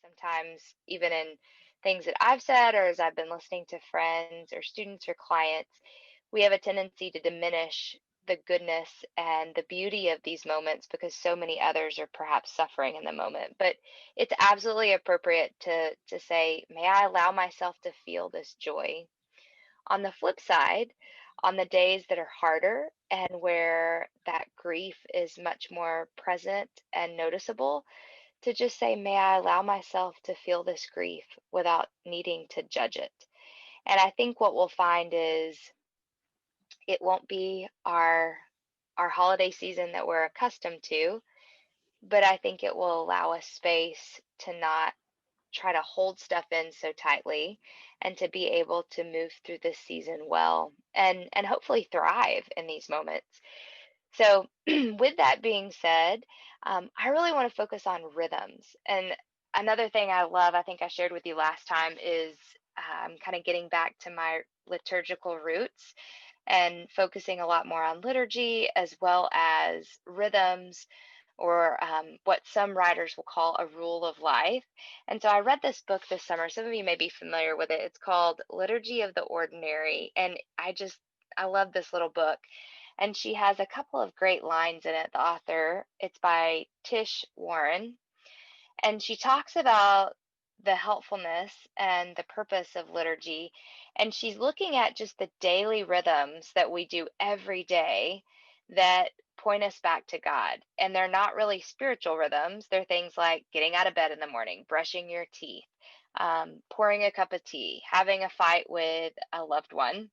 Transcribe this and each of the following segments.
sometimes, even in things that I've said or as I've been listening to friends or students or clients, we have a tendency to diminish the goodness and the beauty of these moments because so many others are perhaps suffering in the moment. But it's absolutely appropriate to say, may I allow myself to feel this joy? On the flip side, on the days that are harder and where that grief is much more present and noticeable, to just say, may I allow myself to feel this grief without needing to judge it. And I think what we'll find is it won't be our holiday season that we're accustomed to, but I think it will allow us space to not try to hold stuff in so tightly and to be able to move through this season well and hopefully thrive in these moments. So with that being said, I really want to focus on rhythms. And another thing I love, I think I shared with you last time, is kind of getting back to my liturgical roots and focusing a lot more on liturgy as well as rhythms, or what some writers will call a rule of life. And so I read this book this summer. Some of you may be familiar with it. It's called Liturgy of the Ordinary. And I love this little book. And she has a couple of great lines in it, the author. It's by Tish Warren. And she talks about the helpfulness and the purpose of liturgy. And she's looking at just the daily rhythms that we do every day that point us back to God. And they're not really spiritual rhythms. They're things like getting out of bed in the morning, brushing your teeth, pouring a cup of tea, having a fight with a loved one.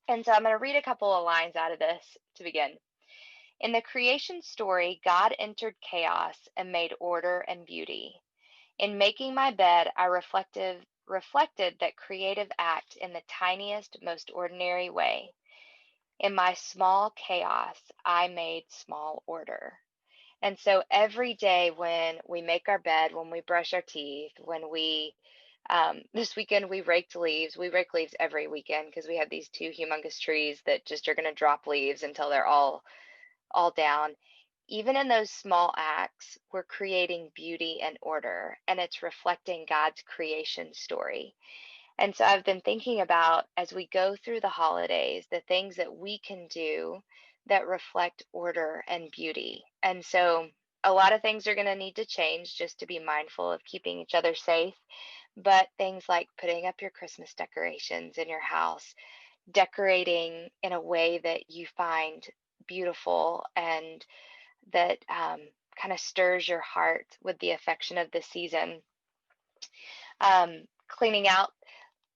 And so I'm going to read a couple of lines out of this to begin. In the creation story, God entered chaos and made order and beauty. In making my bed, I reflected that creative act in the tiniest, most ordinary way. In my small chaos, I made small order. And so every day when we make our bed, when we brush our teeth, when this weekend we raked leaves. We rake leaves every weekend because we have these two humongous trees that just are going to drop leaves until they're all down. Even in those small acts, we're creating beauty and order, and it's reflecting God's creation story. And so I've been thinking about, as we go through the holidays, the things that we can do that reflect order and beauty. And so a lot of things are going to need to change just to be mindful of keeping each other safe. But things like putting up your Christmas decorations in your house, decorating in a way that you find beautiful and that kind of stirs your heart with the affection of the season. Cleaning out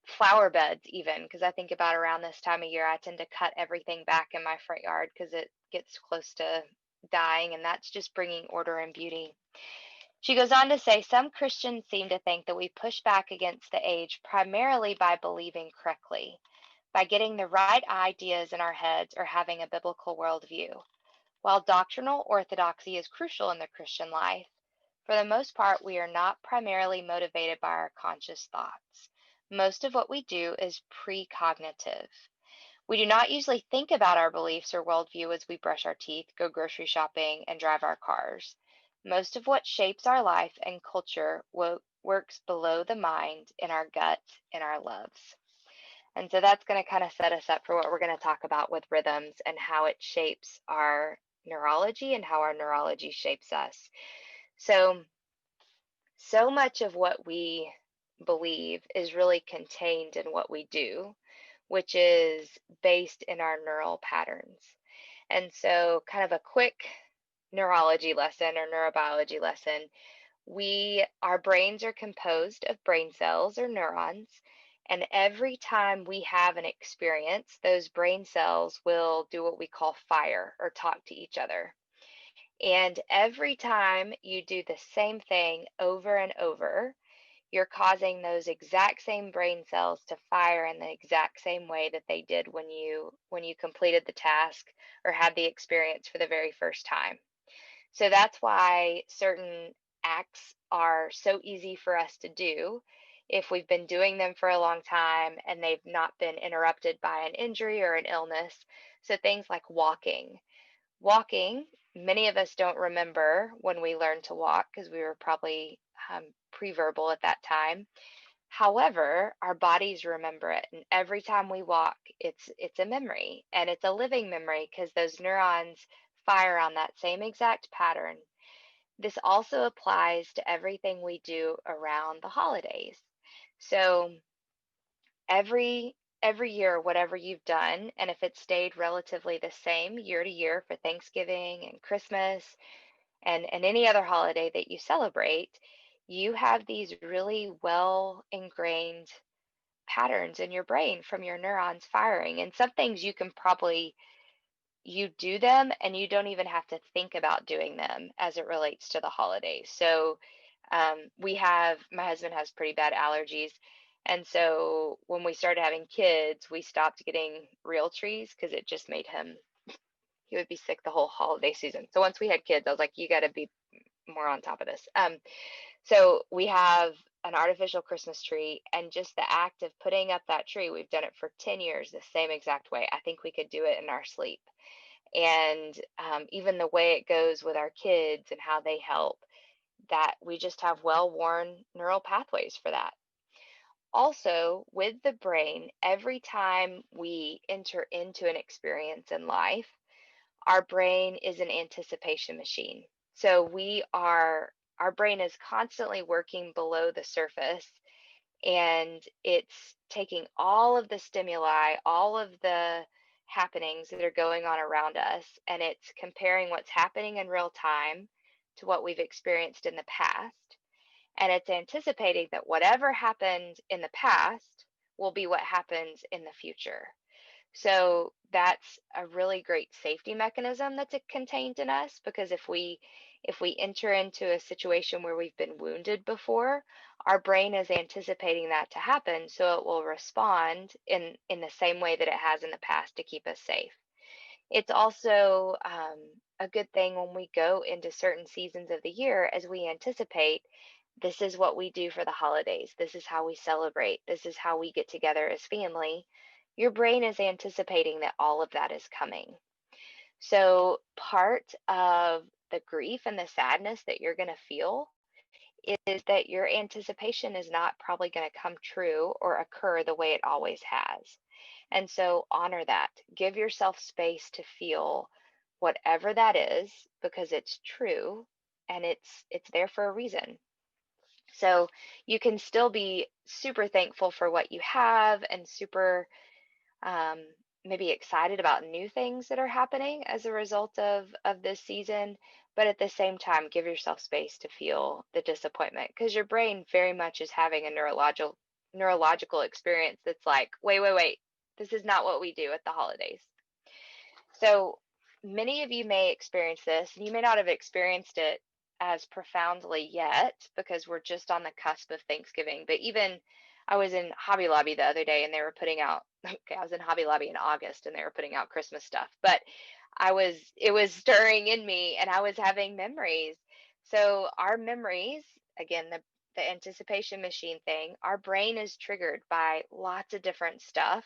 flower beds, even because I think about around this time of year, I tend to cut everything back in my front yard because it gets close to dying, and that's just bringing order and beauty. She goes on to say, some Christians seem to think that we push back against the age primarily by believing correctly, by getting the right ideas in our heads or having a biblical worldview. While doctrinal orthodoxy is crucial in the Christian life, for the most part, we are not primarily motivated by our conscious thoughts. Most of what we do is precognitive. We do not usually think about our beliefs or worldview as we brush our teeth, go grocery shopping, and drive our cars. Most of what shapes our life and culture works below the mind, in our gut, in our loves. And so that's going to kind of set us up for what we're going to talk about with rhythms and how it shapes our neurology and how our neurology shapes us. So much of what we believe is really contained in what we do, which is based in our neural patterns. And so, kind of a quick neurology lesson or neurobiology lesson, our brains are composed of brain cells or neurons, and every time we have an experience, those brain cells will do what we call fire or talk to each other. And every time you do the same thing over and over, you're causing those exact same brain cells to fire in the exact same way that they did when you completed the task or had the experience for the very first time. So that's why certain acts are so easy for us to do if we've been doing them for a long time and they've not been interrupted by an injury or an illness. So things like walking. Walking, many of us don't remember when we learned to walk because we were probably pre-verbal at that time. However, our bodies remember it, and every time we walk, it's a memory, and it's a living memory because those neurons fire on that same exact pattern. This also applies to everything we do around the holidays. So every year, whatever you've done, and if it stayed relatively the same year to year for Thanksgiving and Christmas and any other holiday that you celebrate, you have these really well ingrained patterns in your brain from your neurons firing. And some things you can probably you do them and you don't even have to think about doing them as it relates to the holidays. So we have my husband has pretty bad allergies. And so when we started having kids, we stopped getting real trees because it just made him he would be sick the whole holiday season. So once we had kids, I was like, you got to be more on top of this. So we have an artificial Christmas tree, and just the act of putting up that tree, we've done it for 10 years the same exact way. I think we could do it in our sleep. And even the way it goes with our kids and how they help, that we just have well worn neural pathways for that. Also, with the brain, every time we enter into an experience in life, our brain is an anticipation machine. So our brain is constantly working below the surface, and it's taking all of the stimuli, all of the happenings that are going on around us, and it's comparing what's happening in real time to what we've experienced in the past. And it's anticipating that whatever happened in the past will be what happens in the future. So that's a really great safety mechanism that's contained in us, because if we enter into a situation where we've been wounded before, our brain is anticipating that to happen, so it will respond in the same way that it has in the past to keep us safe. It's also a good thing when we go into certain seasons of the year, as we anticipate this is what we do for the holidays. This is how we celebrate. This is how we get together as family. Your brain is anticipating that all of that is coming. So, part of the grief and the sadness that you're going to feel is that your anticipation is not probably going to come true or occur the way it always has. And so, honor that. Give yourself space to feel whatever that is, because it's true and it's there for a reason. So you can still be super thankful for what you have and super um, maybe excited about new things that are happening as a result of this season, but at the same time, give yourself space to feel the disappointment, because your brain very much is having a neurological experience that's like, wait, this is not what we do at the holidays. So many of you may experience this, and you may not have experienced it as profoundly yet because we're just on the cusp of Thanksgiving. But even I was in Hobby Lobby the other day and they were putting out, okay, I was in Hobby Lobby in August and they were putting out Christmas stuff. But it was stirring in me and I was having memories. So our memories, again, the anticipation machine thing, our brain is triggered by lots of different stuff.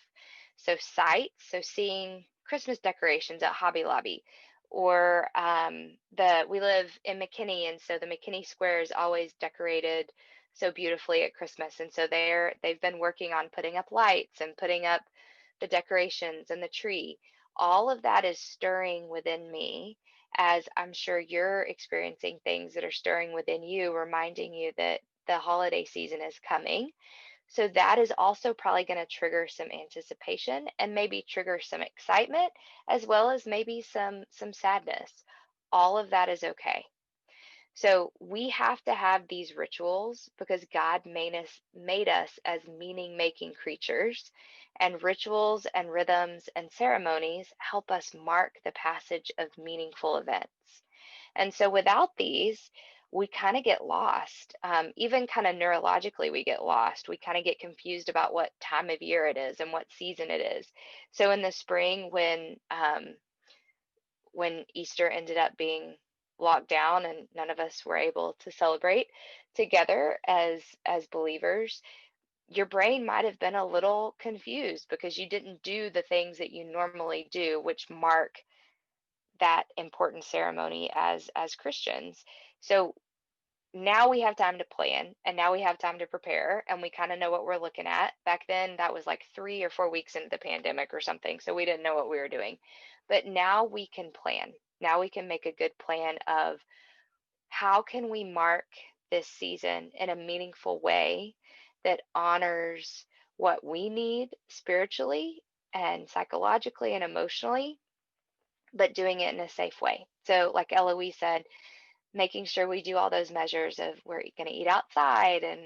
So sight, so seeing Christmas decorations at Hobby Lobby, or the we live in McKinney, and so the McKinney Square is always decorated so beautifully at Christmas, and so they've been working on putting up lights and putting up the decorations and the tree. All of that is stirring within me, as I'm sure you're experiencing things that are stirring within you, reminding you that the holiday season is coming. So that is also probably going to trigger some anticipation and maybe trigger some excitement, as well as maybe some sadness. All of that is okay. So we have to have these rituals because God made us as meaning making creatures, and rituals and rhythms and ceremonies help us mark the passage of meaningful events. And so without these, we kind of get lost. Even kind of neurologically, we get lost. We kind of get confused about what time of year it is and what season it is. So in the spring, when Easter ended up being locked down and none of us were able to celebrate together as believers, your brain might have been a little confused because you didn't do the things that you normally do, which mark that important ceremony as Christians. So now we have time to plan, and now we have time to prepare, and we kind of know what we're looking at. Back then, that was like 3 or 4 weeks into the pandemic or something, so we didn't know what we were doing. But now we can plan. Now we can make a good plan of how can we mark this season in a meaningful way that honors what we need spiritually and psychologically and emotionally, but doing it in a safe way. So, like Eloise said, making sure we do all those measures of we're going to eat outside and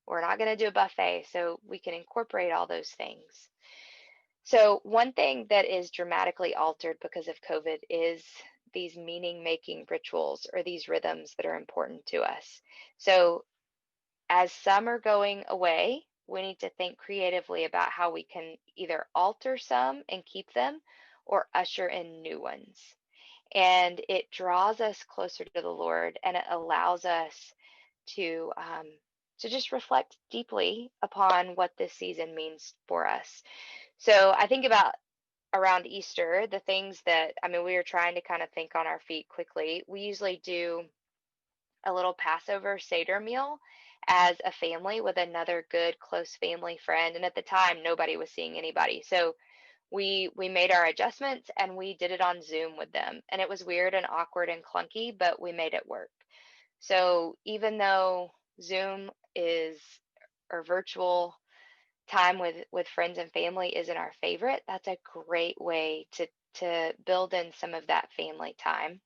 we're not going to do a buffet, so we can incorporate all those things. So, one thing that is dramatically altered because of COVID is these meaning making rituals or these rhythms that are important to us. So, as some are going away, we need to think creatively about how we can either alter some and keep them or usher in new ones. And it draws us closer to the Lord, and it allows us to um, to just reflect deeply upon what this season means for us. So I think about around Easter, the things that, I mean, we were trying to kind of think on our feet quickly. We usually do a little Passover Seder meal as a family with another good close family friend. And at the time, nobody was seeing anybody. So we made our adjustments and we did it on Zoom with them. And it was weird and awkward and clunky, but we made it work. So even though Zoom is or virtual time with friends and family isn't our favorite, that's a great way to build in some of that family time.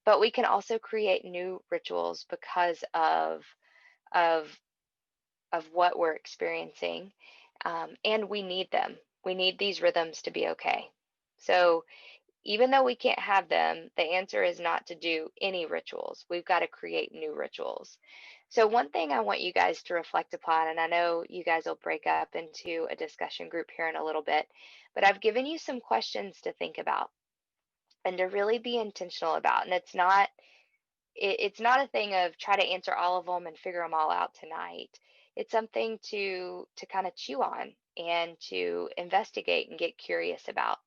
But we can also create new rituals because of of what we're experiencing, and we need them. We need these rhythms to be okay. So even though we can't have them, the answer is not to do any rituals. We've got to create new rituals. So, one thing I want you guys to reflect upon, and I know you guys will break up into a discussion group here in a little bit, but I've given you some questions to think about and to really be intentional about. And it's not a thing of try to answer all of them and figure them all out tonight. It's something to kind of chew on and to investigate and get curious about.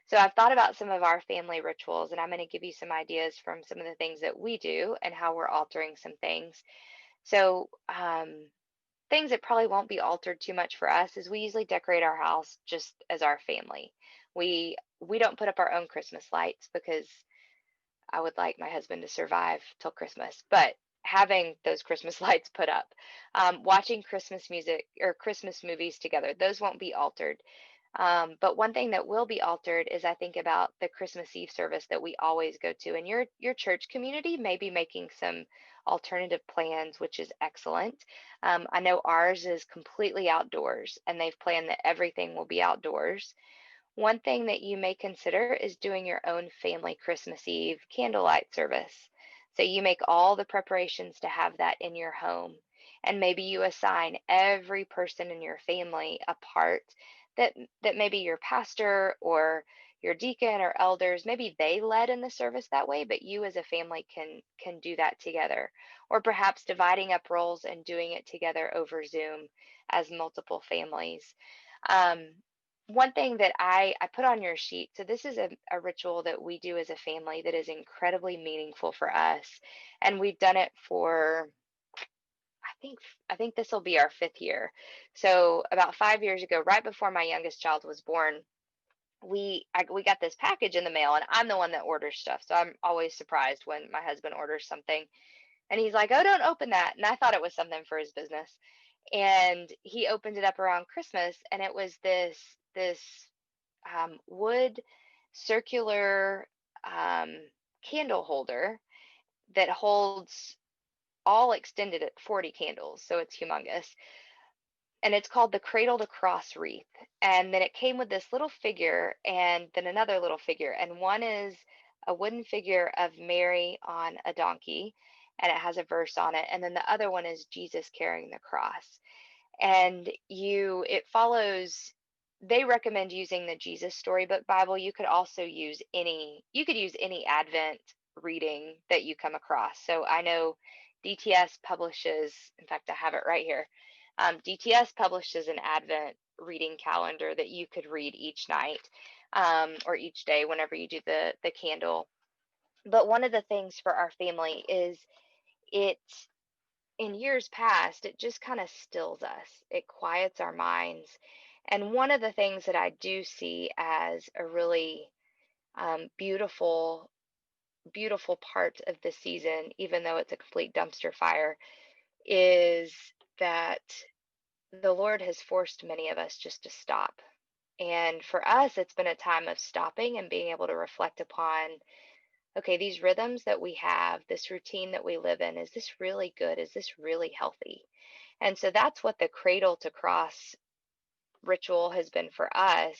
So I've thought about some of our family rituals, and I'm going to give you some ideas from some of the things that we do and how we're altering some things. So, things that probably won't be altered too much for us is we usually decorate our house just as our family. We don't put up our own Christmas lights because I would like my husband to survive till Christmas, but having those Christmas lights put up, watching Christmas music or Christmas movies together, those won't be altered. But one thing that will be altered is I think about the Christmas Eve service that we always go to, and your church community may be making some alternative plans, which is excellent. I know ours is completely outdoors, and they've planned that everything will be outdoors. One thing that you may consider is doing your own family Christmas Eve candlelight service. So you make all the preparations to have that in your home. And maybe you assign every person in your family a part that maybe your pastor or your deacon or elders, maybe they led in the service that way, but you as a family can do that together. Or perhaps dividing up roles and doing it together over Zoom as multiple families. Um, One thing that I put on your sheet, so this is a ritual that we do as a family that is incredibly meaningful for us. And we've done it for, I think this will be our fifth year. So about 5 years ago, right before my youngest child was born, we got this package in the mail, and I'm the one that orders stuff. So I'm always surprised when my husband orders something and he's like, "Oh, don't open that." And I thought it was something for his business. And he opened it up around Christmas, and it was this wood circular um, candle holder that holds all extended at 40 candles. So it's humongous. And it's called the Cradle to Cross wreath. And then it came with this little figure and then another little figure. And one is a wooden figure of Mary on a donkey, and it has a verse on it. And then the other one is Jesus carrying the cross. And it follows, they recommend using the Jesus Storybook Bible. You could use any Advent reading that you come across. So I know DTS publishes, in fact, I have it right here. DTS publishes an Advent reading calendar that you could read each night, or each day whenever you do the candle. But one of the things for our family is it in years past, it just kind of stills us. It quiets our minds. And one of the things that I do see as a really beautiful, beautiful part of the season, even though it's a complete dumpster fire, is that the Lord has forced many of us just to stop. And for us, it's been a time of stopping and being able to reflect upon, okay, these rhythms that we have, this routine that we live in, is this really good? Is this really healthy? And so that's what the cradle to cross ritual has been for us.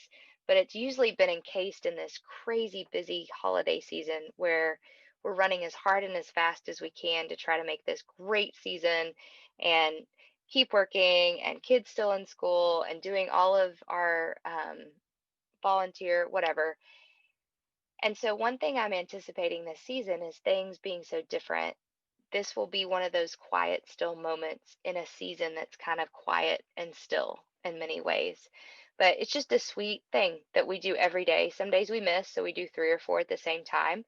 But it's usually been encased in this crazy busy holiday season where we're running as hard and as fast as we can to try to make this great season and keep working, and kids still in school and doing all of our volunteer, whatever. And so, one thing I'm anticipating this season is things being so different. This will be one of those quiet, still moments in a season that's kind of quiet and still in many ways. But it's just a sweet thing that we do every day. Some days we miss, so we do three or four at the same time.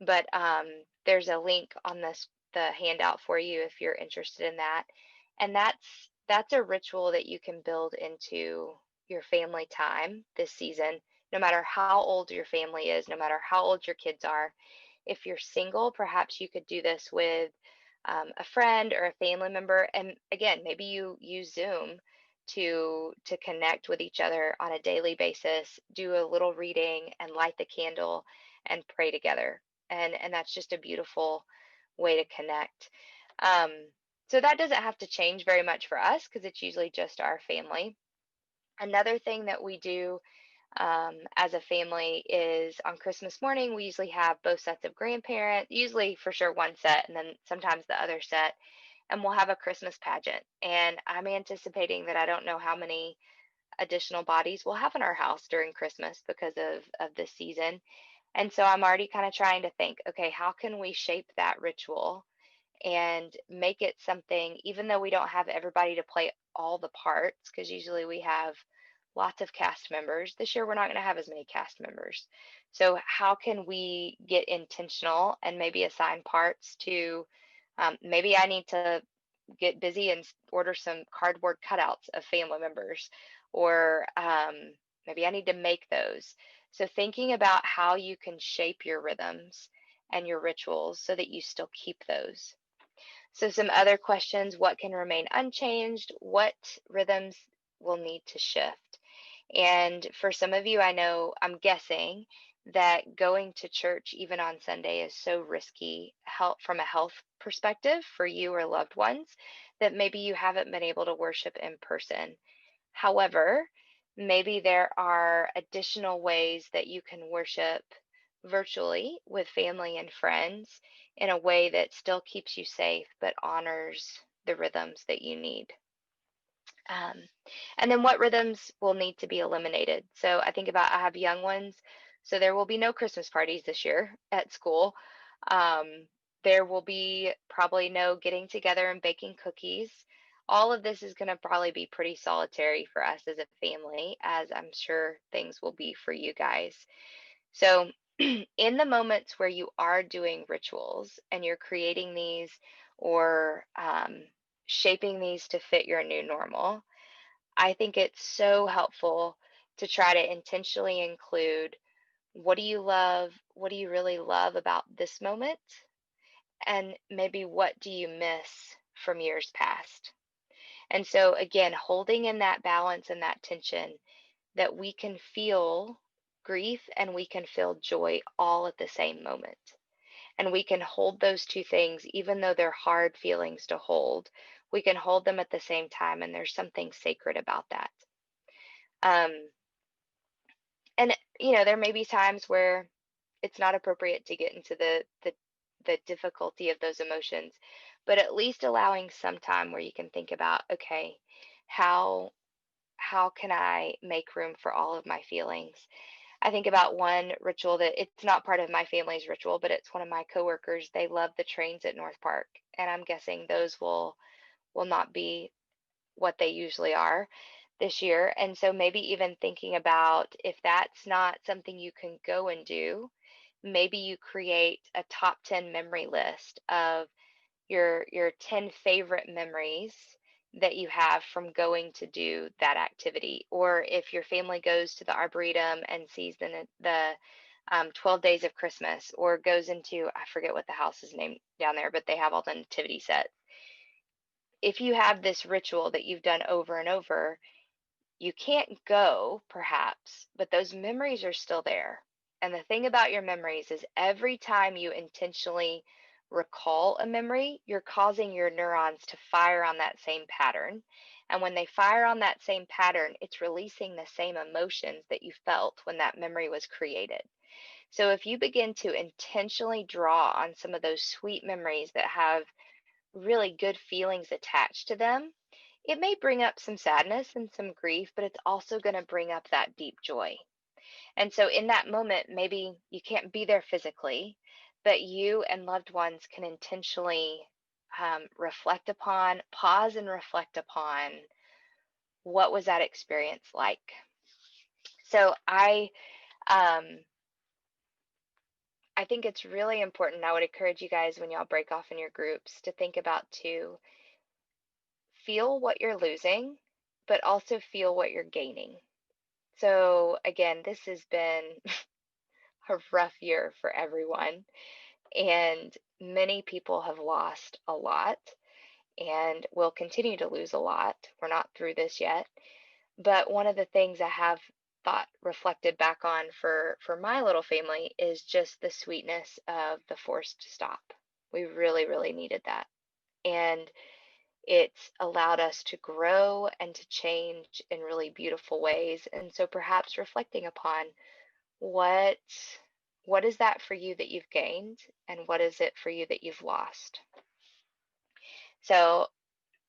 But there's a link on this the handout for you if you're interested in that. And that's a ritual that you can build into your family time this season, no matter how old your family is, no matter how old your kids are. If you're single, perhaps you could do this with a friend or a family member. And again, maybe you use Zoom to connect with each other on a daily basis, do a little reading and light the candle and pray together. And that's just a beautiful way to connect. Um, so that doesn't have to change very much for us because it's usually just our family. Another thing that we do as a family is on Christmas morning, we usually have both sets of grandparents, usually for sure one set, and then sometimes the other set, and we'll have a Christmas pageant. And I'm anticipating that I don't know how many additional bodies we'll have in our house during Christmas because of this season. And so I'm already kind of trying to think, okay, how can we shape that ritual and make it something, even though we don't have everybody to play all the parts, because usually we have lots of cast members. This year, we're not going to have as many cast members. So, how can we get intentional and maybe assign parts to? Maybe I need to get busy and order some cardboard cutouts of family members, or maybe I need to make those. So, thinking about how you can shape your rhythms and your rituals so that you still keep those. So, some other questions: what can remain unchanged? What rhythms will need to shift? And for some of you, I know, I'm guessing that going to church even on Sunday is so risky from a health perspective for you or loved ones that maybe you haven't been able to worship in person. However, maybe there are additional ways that you can worship virtually with family and friends in a way that still keeps you safe but honors the rhythms that you need. Um, and then what rhythms will need to be eliminated? So I think about, I have young ones, so there will be no Christmas parties this year at school. There will be probably no getting together and baking cookies. All of this is going to probably be pretty solitary for us as a family, as I'm sure things will be for you guys. So, in the moments where you are doing rituals and you're creating these or shaping these to fit your new normal, I think it's so helpful to try to intentionally include, what do you love? What do you really love about this moment? And maybe what do you miss from years past? And so, again, holding in that balance and that tension, that we can feel grief and we can feel joy all at the same moment. And we can hold those two things, even though they're hard feelings to hold. We can hold them at the same time, and there's something sacred about that. Um, and there may be times where it's not appropriate to get into the difficulty of those emotions, but at least allowing some time where you can think about, okay, how how can I make room for all of my feelings? I think about one ritual that it's not part of my family's ritual, but it's one of my coworkers. They love the trains at North Park, and I'm guessing those will not be what they usually are this year. And so maybe even thinking about, if that's not something you can go and do, maybe you create a top 10 memory list of your 10 favorite memories that you have from going to do that activity. Or if your family goes to the Arboretum and sees the 12 Days of Christmas, or goes into, I forget what the house is named down there, but they have all the nativity sets. If you have this ritual that you've done over and over, you can't go, perhaps, but those memories are still there. And the thing about your memories is every time you intentionally recall a memory, you're causing your neurons to fire on that same pattern. And when they fire on that same pattern, it's releasing the same emotions that you felt when that memory was created. So if you begin to intentionally draw on some of those sweet memories that have really good feelings attached to them, it may bring up some sadness and some grief, but it's also going to bring up that deep joy. And so, in that moment, maybe you can't be there physically, but you and loved ones can intentionally reflect upon, pause and reflect upon what was that experience like. So, um, I think it's really important. I would encourage you guys when y'all break off in your groups to think about to feel what you're losing, but also feel what you're gaining. So again, this has been a rough year for everyone, and many people have lost a lot and will continue to lose a lot. We're not through this yet. But one of the things I have thought reflected back on for my little family is just the sweetness of the forced stop. We really, really needed that. And it's allowed us to grow and to change in really beautiful ways. And so perhaps reflecting upon what what is that for you that you've gained, and what is it for you that you've lost. So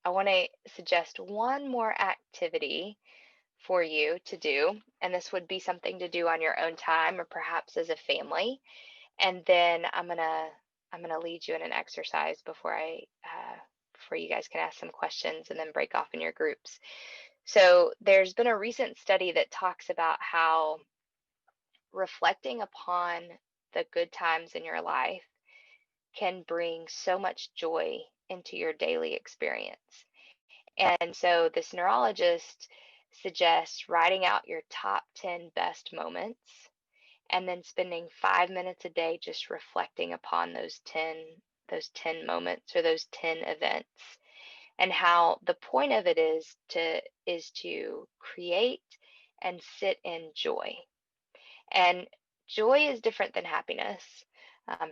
I want to suggest one more activity for you to do, and this would be something to do on your own time or perhaps as a family. And then I'm gonna lead you in an exercise before you guys can ask some questions and then break off in your groups. So there's been a recent study that talks about how reflecting upon the good times in your life can bring so much joy into your daily experience. And so this neurologist suggests writing out your top 10 best moments and then spending 5 minutes a day just reflecting upon those 10 moments or those 10 events, and how the point of it is to create and sit in joy. And joy is different than happiness.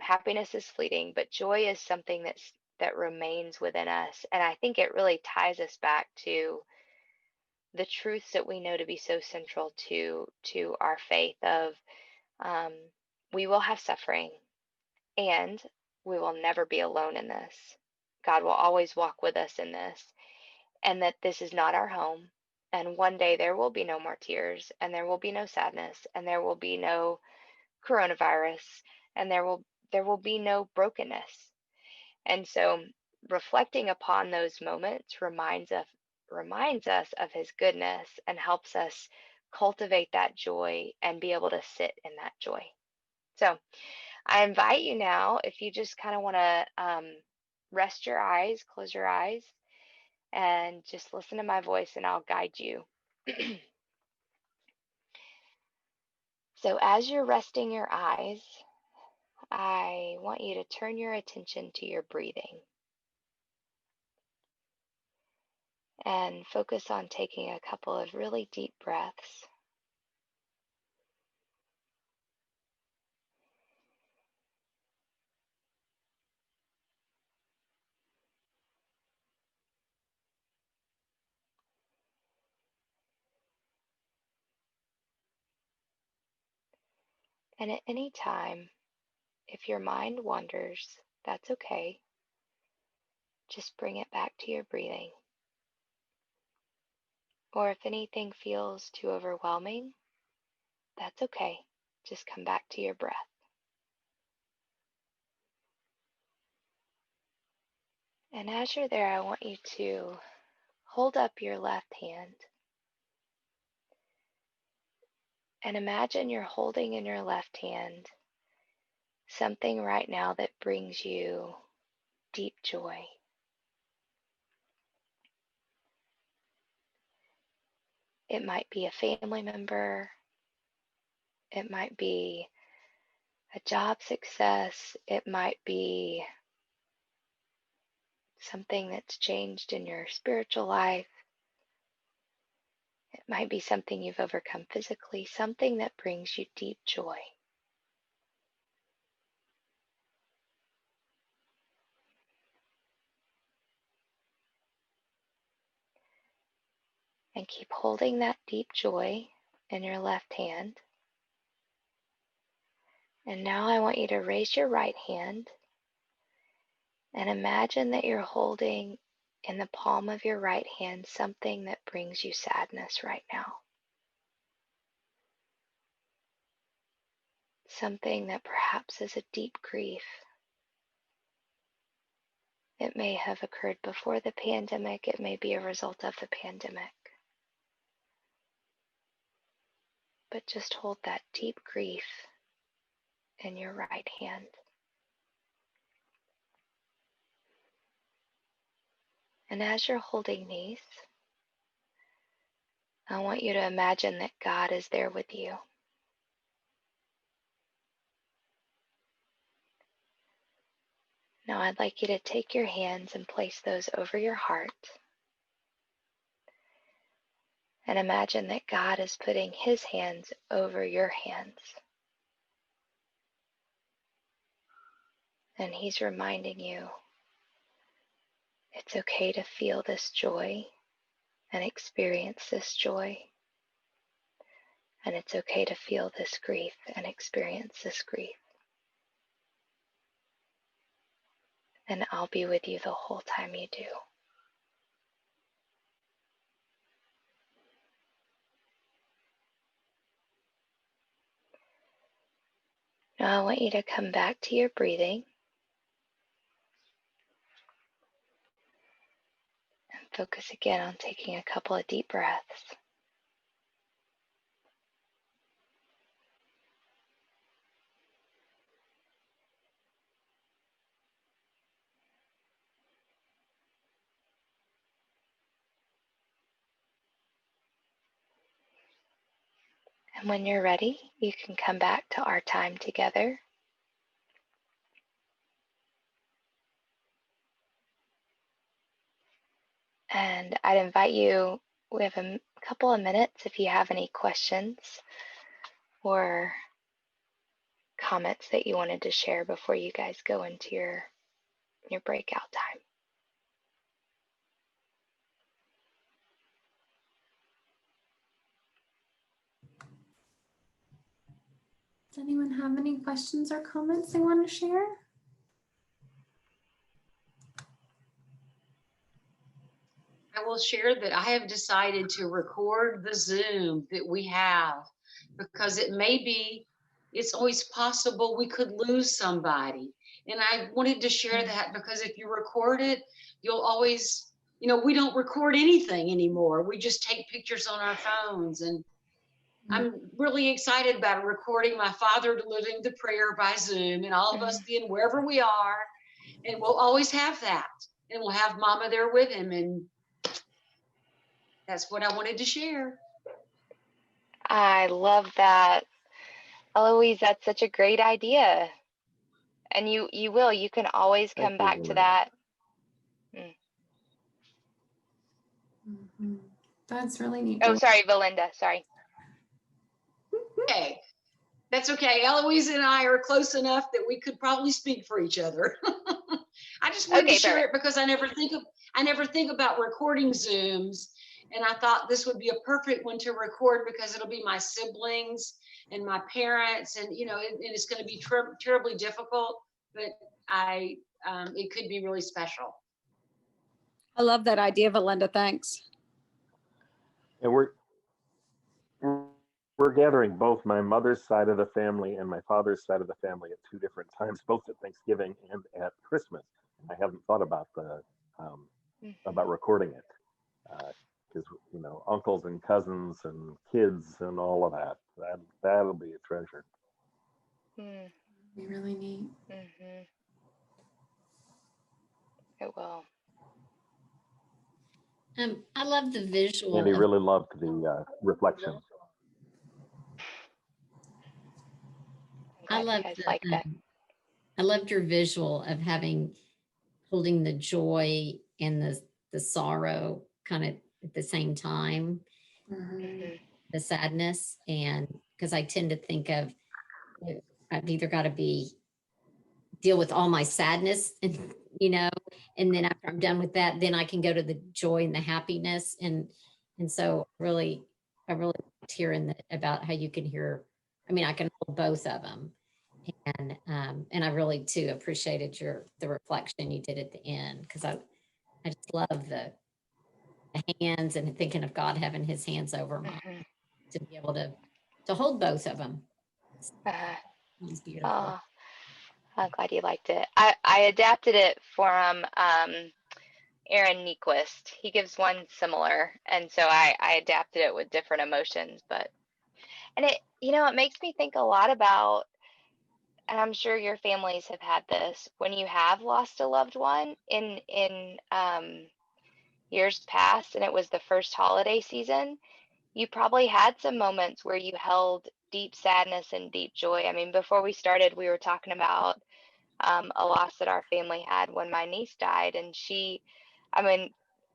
Happiness is fleeting, but joy is something that remains within us. And I think it really ties us back to the truths that we know to be so central to our faith of um, we will have suffering, and we will never be alone in this. God will always walk with us in this, and that this is not our home. And one day there will be no more tears, and there will be no sadness, and there will be no coronavirus, and there will be no brokenness. And so reflecting upon those moments reminds us of his goodness and helps us cultivate that joy and be able to sit in that joy. So I invite you now, if you just kind of want to rest your eyes, close your eyes, and just listen to my voice, and I'll guide you. So as you're resting your eyes, I want you to turn your attention to your breathing and focus on taking a couple of really deep breaths. And at any time, if your mind wanders, that's okay. Just bring it back to your breathing. Or if anything feels too overwhelming, that's okay. Just come back to your breath. And as you're there, I want you to hold up your left hand and imagine you're holding in your left hand something right now that brings you deep joy. It might be a family member. It might be a job success. It might be something that's changed in your spiritual life. It might be something you've overcome physically, something that brings you deep joy. And keep holding that deep joy in your left hand. And now I want you to raise your right hand and imagine that you're holding in the palm of your right hand something that brings you sadness right now. Something that perhaps is a deep grief. It may have occurred before the pandemic. It may be a result of the pandemic. But just hold that deep grief in your right hand. And as you're holding these, I want you to imagine that God is there with you. Now I'd like you to take your hands and place those over your heart. And imagine that God is putting His hands over your hands. And He's reminding you it's okay to feel this joy and experience this joy. And it's okay to feel this grief and experience this grief. And I'll be with you the whole time you do. Now I want you to come back to your breathing and focus again on taking a couple of deep breaths. And when you're ready, you can come back to our time together. And I'd invite you, we have a couple of minutes if you have any questions or comments that you wanted to share before you guys go into your breakout time. Does anyone have any questions or comments they want to share? I will share that I have decided to record the Zoom that we have because it's always possible we could lose somebody. And I wanted to share that because if you record it, you'll always, we don't record anything anymore. We just take pictures on our phones. And I'm really excited about recording my father delivering the prayer by Zoom and all of us being wherever we are. And we'll always have that. And we'll have Mama there with him. And that's what I wanted to share. I love that. Eloise, that's such a great idea. And you can always come back to that. That's really neat. Oh, sorry, Belinda, sorry. Okay, that's okay. Eloise and I are close enough that we could probably speak for each other. I just wanted to share it because I never think about recording Zooms. And I thought this would be a perfect one to record because it'll be my siblings and my parents, and it's going to be terribly difficult, but it could be really special. I love that idea, Belinda. Thanks. And we're gathering both my mother's side of the family and my father's side of the family at two different times, both at Thanksgiving and at Christmas. I haven't thought about about recording it. Because uncles and cousins and kids and all of that'll be a treasure. Be really neat. It will. I love the visual. Andy really loved the reflection. I I'm glad love you guys like that. I loved your visual of holding the joy and the sorrow kind of at the same time, Mhm. the sadness. And because I tend to think of, I've either got to deal with all my sadness and, and then after I'm done with that, then I can go to the joy and the happiness. And so I really liked hearing that about how you can I can hold both of them. And I really too appreciated the reflection you did at the end, because I just love the hands and thinking of God having his hands over mine, Mhm. to be able to hold both of them. Uh-huh. It's beautiful. Oh, I'm glad you liked it. I adapted it from Aaron Nyquist. He gives one similar, and so I adapted it with different emotions. And it makes me think a lot about, and I'm sure your families have had this, when you have lost a loved one in years past, and it was the first holiday season. You probably had some moments where you held deep sadness and deep joy. I mean, before we started, we were talking about a loss that our family had when my niece died. And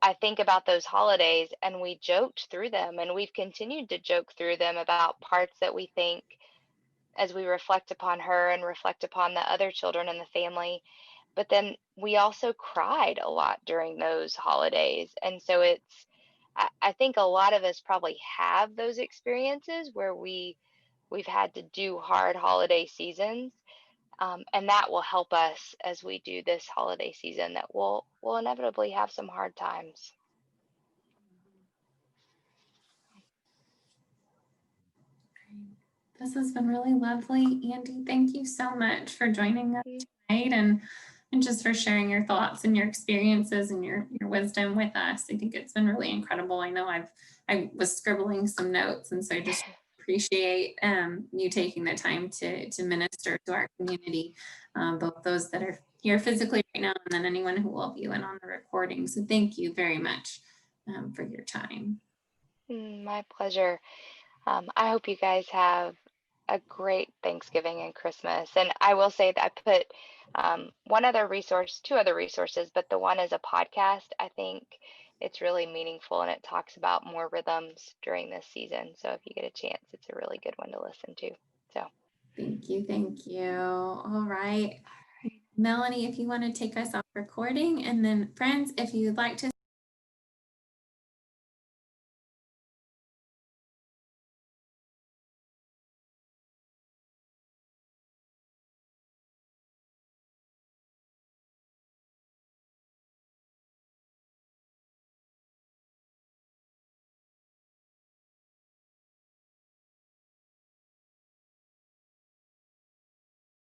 I think about those holidays, and we joked through them, and we've continued to joke through them about parts that we think, as we reflect upon her and reflect upon the other children in the family. But then we also cried a lot during those holidays. And so I think a lot of us probably have those experiences where we've had to do hard holiday seasons. And that will help us as we do this holiday season, that we'll inevitably have some hard times. This has been really lovely. Andy, thank you so much for joining us tonight and just for sharing your thoughts and your experiences and your wisdom with us. I think it's been really incredible. I know I was scribbling some notes, and so I just appreciate you taking the time to minister to our community, both those that are here physically right now and then anyone who will view it on the recording. So thank you very much for your time. My pleasure. I hope you guys have a great Thanksgiving and Christmas. And I will say that I put two other resources, but the one is a podcast. I think it's really meaningful, and it talks about more rhythms during this season. So if you get a chance, it's a really good one to listen to. So Thank you. Thank you. All right. Melanie, if you want to take us off recording, and then friends, if you'd like to